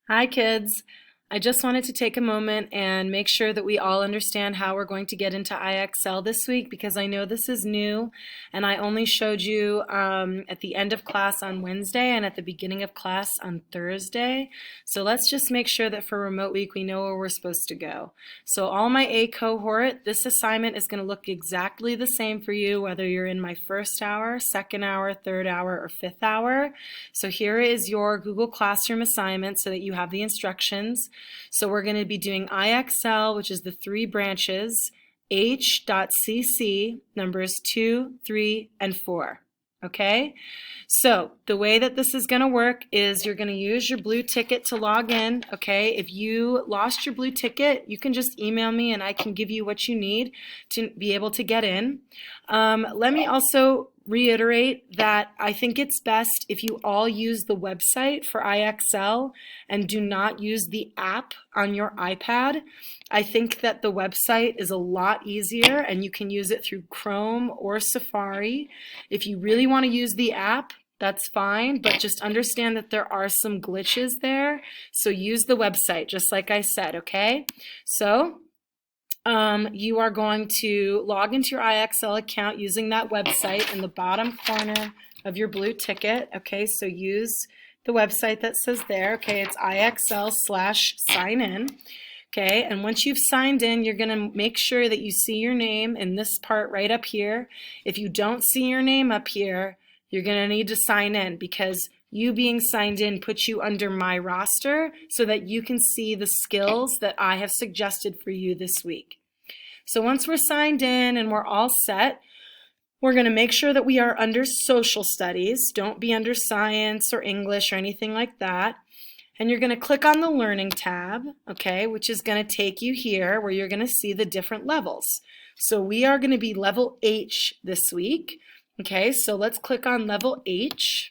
Hi, kids. I just wanted to take a moment and make sure that we all understand how we're going to get into IXL this week because I know this is new and I only showed you at the end of class on Wednesday and at the beginning of class on Thursday. So let's just make sure that for remote week we know where we're supposed to go. So all my A cohort, this assignment is going to look exactly the same for you whether you're in my first hour, second hour, third hour, or fifth hour. So here is your Google Classroom assignment so that you have the instructions. So we're going to be doing IXL, which is the three branches, H.CC, numbers 2, 3, and 4. Okay? So the way that this is going to work is you're going to use your blue ticket to log in. Okay? If you lost your blue ticket, you can just email me and I can give you what you need to be able to get in. Let me also reiterate that I think it's best if you all use the website for IXL and do not use the app on your iPad. I think that the website is a lot easier and you can use it through Chrome or Safari. If you really want to use the app, that's fine, but just understand that there are some glitches there. So use the website, just like I said, okay? So you are going to log into your IXL account using that website in the bottom corner of your blue ticket. Okay, so use the website that says there. Okay, it's IXL/sign in. Okay, and once you've signed in, you're going to make sure that you see your name in this part right up here. If you don't see your name up here, you're going to need to sign in because you being signed in puts you under my roster so that you can see the skills that I have suggested for you this week. So once we're signed in and we're all set, we're going to make sure that we are under social studies. Don't be under science or English or anything like that. And you're going to click on the Learning tab, okay, which is going to take you here where you're going to see the different levels. So we are going to be level H this week, okay, so let's click on level H.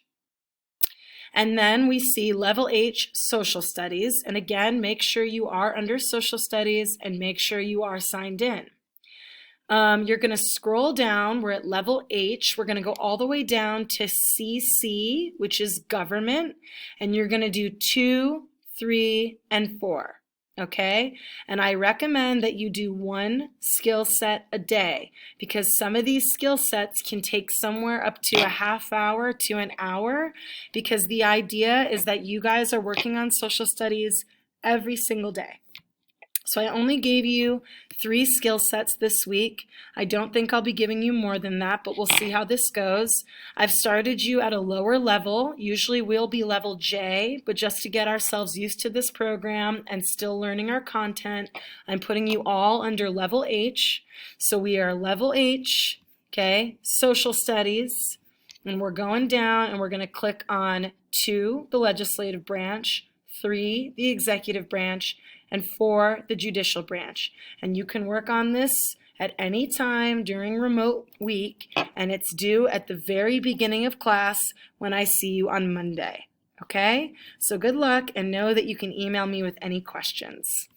And then we see level H, social studies. And again, make sure you are under social studies and make sure you are signed in. You're going to scroll down. We're at level H. We're going to go all the way down to CC, which is government. And you're going to do 2, 3, and 4. Okay? And I recommend that you do one skill set a day because some of these skill sets can take somewhere up to a half hour to an hour because the idea is that you guys are working on social studies every single day. So I only gave you 3 skill sets this week. I don't think I'll be giving you more than that, but we'll see how this goes. I've started you at a lower level. Usually we'll be level J, but just to get ourselves used to this program and still learning our content, I'm putting you all under level H. So we are level H, okay, social studies, and we're going down and we're going to click on 2, the legislative branch, 3, the executive branch, and 4, the judicial branch. And you can work on this at any time during remote week, and it's due at the very beginning of class when I see you on Monday. Okay? So good luck, and know that you can email me with any questions.